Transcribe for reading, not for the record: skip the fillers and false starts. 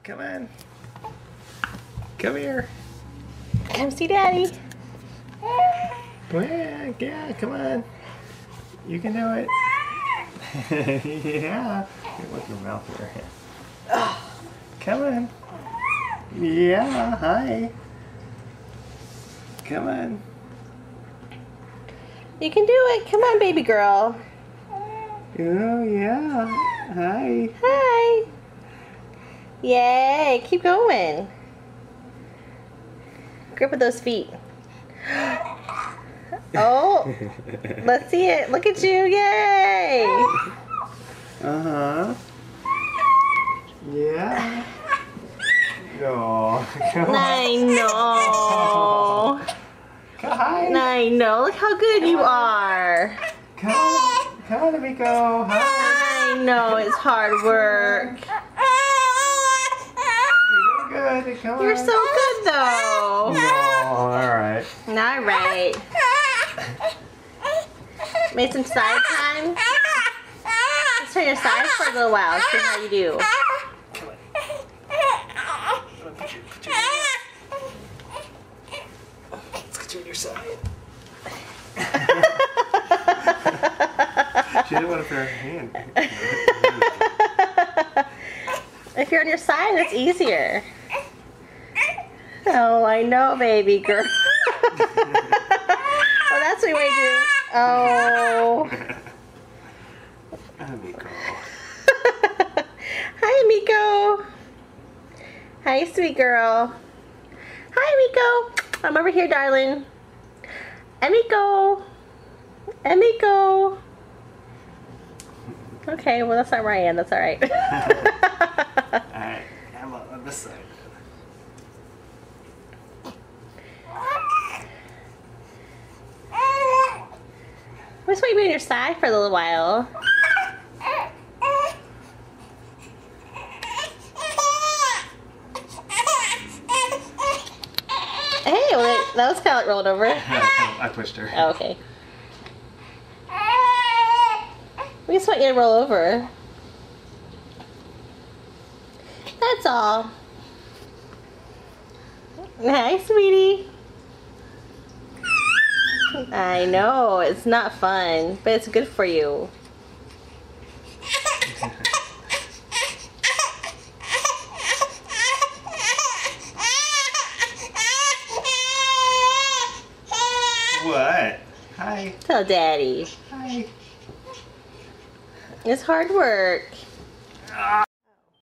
Come on. Come here. Come see Daddy. Yeah, come on. You can do it. Yeah. Here, look your mouth here. Come on. Yeah, hi. Come on. You can do it. Come on, baby girl. Oh, yeah. Hi. Hi. Yay. Keep going. Grip with those feet. Oh, let's see it. Look at you. Yay. Uh-huh. Yeah. Oh, come on. I know. Hi. I know. Look how good you are. Come on, Amico. Hi. I know. It's hard work. You're doing good. Come on. You're so good, though. Oh, all right. All right. Made some side time. Let's turn your side for a little while. See how you do. Come on. Let's get you on your side. She didn't want to put her hand. If you're on your side, it's easier. Oh, I know, baby girl. Oh, that's what we do. Oh. Amico. Hi, Amico. Hi, sweet girl. Hi, Amico. I'm over here, darling. Amico. Amico. Okay, well, that's not where I am. That's all right. Alright, I'm on this side. We just want you to be on your side for a little while. Hey, well, that was kind of like rolled over. I pushed her. Oh, okay. We just want you to roll over. That's all. Hi, sweetie. I know, it's not fun, but it's good for you. What? Hi. Tell Daddy. Hi. It's hard work.